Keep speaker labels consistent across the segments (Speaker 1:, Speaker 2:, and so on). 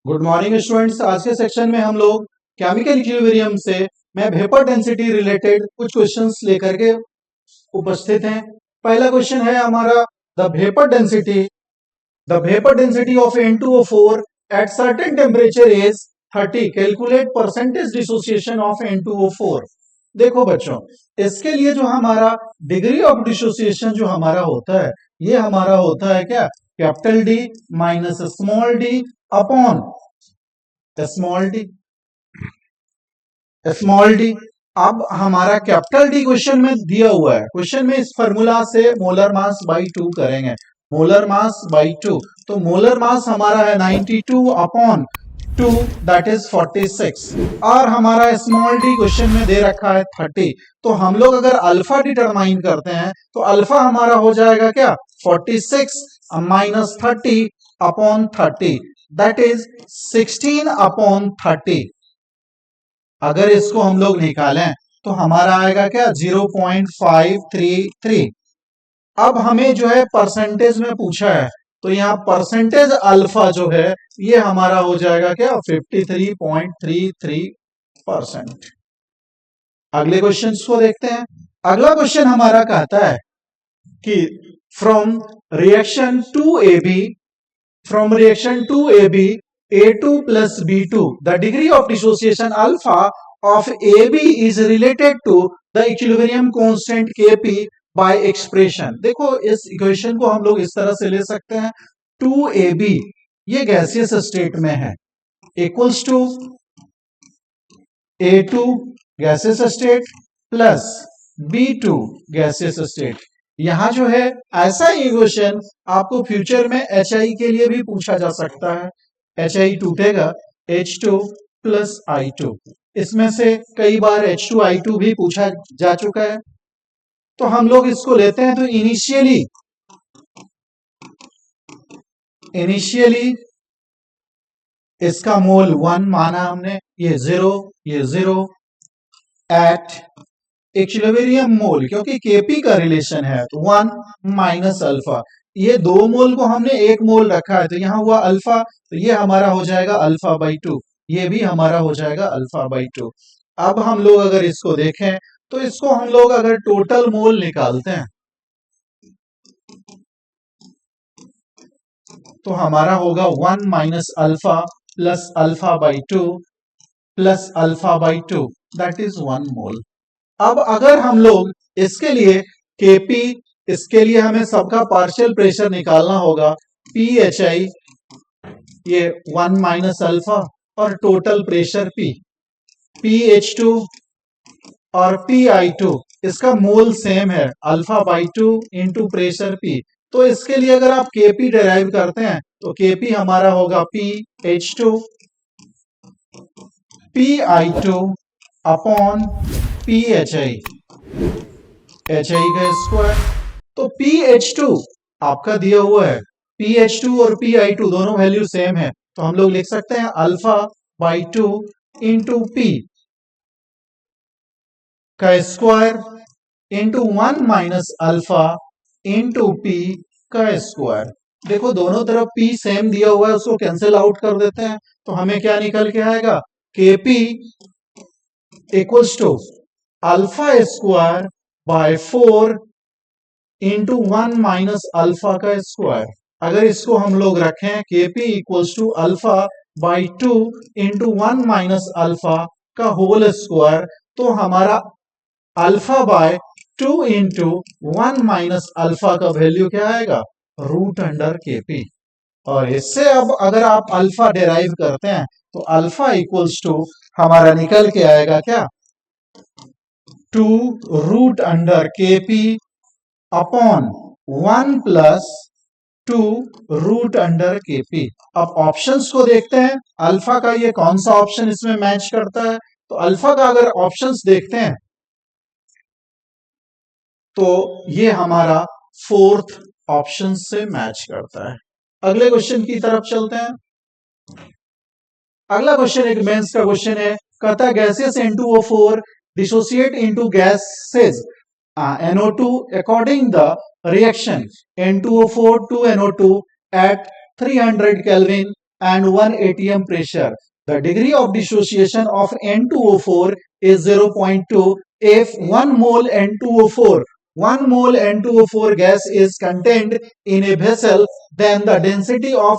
Speaker 1: Good morning students. आज के section में हम लोग केमिकल इक्विलिब्रियम से मैं वेपर डेंसिटी रिलेटेड कुछ क्वेश्चंस लेकर के उपस्थित हैं। पहला क्वेश्चन है हमारा the vapour density of N2O4 at certain temperature is 30। Calculate percentage dissociation of N2O4। देखो बच्चों, इसके लिए जो हमारा डिग्री ऑफ डिसोसिएशन जो हमारा होता है, ये हमारा होता है क्या, capital D minus small D upon small D. अब हमारा कैपिटल डी क्वेश्चन में दिया हुआ है। क्वेश्चन में इस फॉर्मूला से मोलर मास बाई 2 करेंगे। मोलर मास बाई 2, तो मोलर मास हमारा है 92 अपॉन 2 दैट इज 46। और हमारा स्मॉल डी क्वेश्चन में दे रखा है 30। तो हम लोग अगर अल्फा डिटरमाइन करते हैं तो अल्फा हमारा हो जाएगा क्या, 46 minus 30 upon 30 that is 16 upon 30। अगर इसको हम लोग निकालें तो हमारा आएगा क्या, 0.533। अब हमें जो है परसेंटेज में पूछा है, तो यहाँ परसेंटेज अल्फा जो है ये हमारा हो जाएगा क्या, 53.33%। अगले क्वेश्चन को देखते हैं। अगला क्वेश्चन हमारा कहता है कि from reaction to AB A2 plus B2, the degree of dissociation alpha of AB is related to the equilibrium constant Kp by expression। देखो इस इक्वेशन को हम लोग इस तरह से ले सकते हैं, 2AB ये गैसियस स्टेट में है equals to A2 gaseous state plus B2 gaseous state. यहां जो है ऐसा इक्वेशन आपको फ्यूचर में HI के लिए भी पूछा जा सकता है। HI टूटेगा H2 प्लस I2। इसमें से कई बार H2I2 भी पूछा जा चुका है। तो हम लोग इसको लेते हैं। तो इनिशियली इसका मोल 1 माना हमने, ये 0 एट इक्विलिब्रियम मोल, क्योंकि Kp का रिलेशन है तो 1 माइनस अल्फा। ये 2 मोल को हमने 1 मोल रखा है तो यहां हुआ अल्फा, तो ये हमारा हो जाएगा अल्फा बाई 2, ये भी हमारा हो जाएगा अल्फा बाई 2। अब हम लोग अगर इसको देखें तो इसको हम लोग अगर टोटल मोल निकालते हैं तो हमारा होगा 1 minus alpha plus alpha by 2 plus alpha by 2 that is 1 मोल। अब अगर हम लोग इसके लिए Kp, इसके लिए हमें सबका पार्शियल प्रेशर निकालना होगा, PHI ये 1 माइनस अल्फा और टोटल प्रेशर P, PH2 और PI2 इसका मोल सेम है alpha by 2 into pressure P। तो इसके लिए अगर आप Kp डिराइव करते हैं तो Kp हमारा होगा PH2 PI2 upon PHI, HI का स्क्वायर। तो PH2 आपका दिया हुआ है, PH2 और PI2 दोनों वैल्यू सेम है, तो हम लोग लिख सकते हैं अल्फा बाई 2 इंटू P का square into 1 minus alpha into P का स्क्वायर। देखो दोनों तरफ P सेम दिया हुआ है, उसको कैंसिल आउट कर देते हैं तो हमें क्या निकल के आएगा, Kp equals to alpha square by 4 into 1 minus alpha का स्क्वायर। अगर इसको हम लोग रखें Kp equals to alpha by 2 into 1 minus alpha का होल स्क्वायर, तो हमारा alpha by 2 into 1 minus alpha का वैल्यू क्या आएगा, रूट अंडर Kp। और इससे अब अगर आप अल्फा डिराइव करते हैं तो अल्फा इक्वल्स टू हमारा निकल के आएगा क्या, 2 root under Kp upon 1 plus 2 root under Kp। अब ऑप्शंस को देखते हैं, अल्फा का ये कौन सा ऑप्शन इसमें मैच करता है। तो अल्फा का अगर ऑप्शंस देखते हैं तो ये हमारा 4th ऑप्शन से मैच करता है। अगले क्वेश्चन की तरफ चलते हैं। अगला क्वेश्चन एक मेंस का क्वेश्चन है, कहता है gases N2O4 dissociate into gases NO2 according the reaction N2O4 to NO2 at 300 Kelvin and 1 atm pressure. The degree of dissociation of N2O4 is 0.2 if 1 mole N2O4 1 mole N2O4 gas is contained in a vessel, then the density of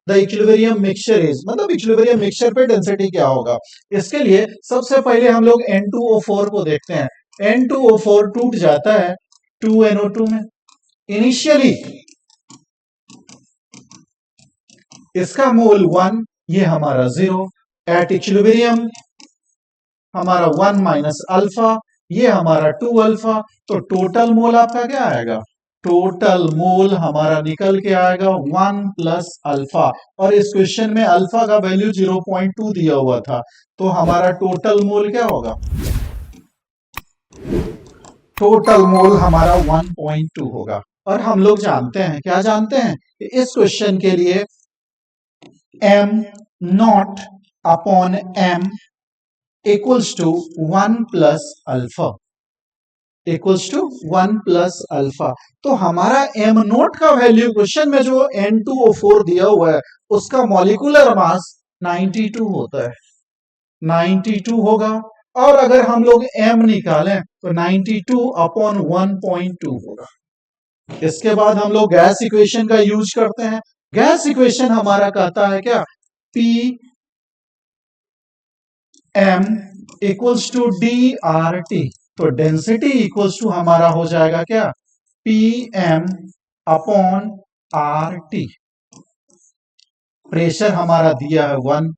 Speaker 1: the equilibrium mixture is, मतलब equilibrium mixture पे density क्या होगा. इसके लिए सबसे पहले हम लोग N2O4 को देखते हैं. N2O4 टूट जाता है 2NO2 में. इनिशियली इसका मोल 1, ये हमारा 0. एट इक्विलिब्रियम हमारा 1 माइनस अल्फा, ये हमारा 2 अल्फा. तो टोटल मोल आपका क्या आएगा? टोटल मोल हमारा निकल के आएगा 1 प्लस अल्फा. और इस क्वेश्चन में अल्फा का वैल्यू 0.2 दिया हुआ था, तो हमारा टोटल मोल क्या होगा? टोटल मोल हमारा 1.2 होगा. और हम लोग जानते हैं, क्या जानते हैं? इस क्वेश्चन के लिए m nought upon m equals to 1 plus alpha, equals to 1 plus alpha. तो हमारा m नोट का वैल्यू क्वेश्चन में जो N2O4 दिया हुआ है उसका मॉलिक्यूलर मास 92 होता है, 92 होगा. और अगर हम लोग m निकालें तो 92 अपॉन 1.2 होगा. इसके बाद हम लोग गैस इक्वेशन का यूज करते हैं. गैस इक्वेशन हमारा कहता है क्या? P m equals to DRT. तो डेंसिटी इक्वल्स टू हमारा हो जाएगा क्या? PM upon RT. प्रेशर हमारा दिया है 1.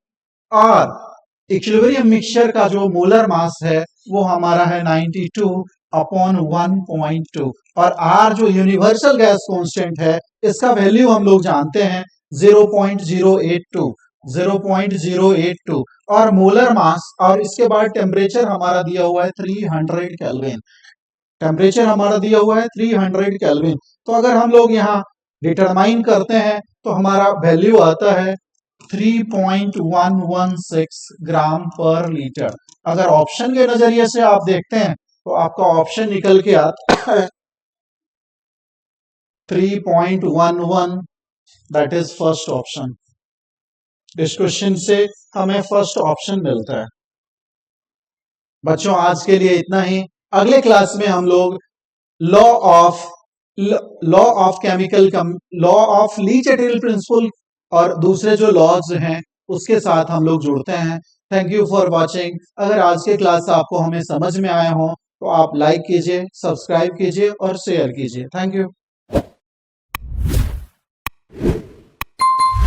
Speaker 1: और इक्विलिब्रियम मिक्सचर का जो मोलर मास है वो हमारा है 92 अपॉन 1.2. और R जो यूनिवर्सल गैस कांस्टेंट है इसका वैल्यू हम लोग जानते हैं 0.082, 0.082. और मोलर मास और इसके बाद टेम्परेचर हमारा दिया हुआ है 300 केल्विन. टेम्परेचर हमारा दिया हुआ है 300 केल्विन. तो अगर हम लोग यहाँ डिटरमाइन करते हैं तो हमारा वैल्यू आता है 3.116 ग्राम पर लीटर. अगर ऑप्शन के नजरिए से आप देखते हैं तो आपका ऑप्शन निकल के आता है 3.11, दैट इज फर्स्ट ऑप्शन. इस क्वेश्चन से हमें फर्स्ट ऑप्शन मिलता है. बच्चों आज के लिए इतना ही. अगले क्लास में हम लोग law of chemical, law of Le Chatelier principle और दूसरे जो लॉज हैं उसके साथ हम लोग जुड़ते हैं. Thank you for watching. अगर आज के क्लास आपको हमें समझ में आए हो तो आप लाइक कीजिए, सब्सक्राइब कीजिए और शेयर कीजिए. Thank you.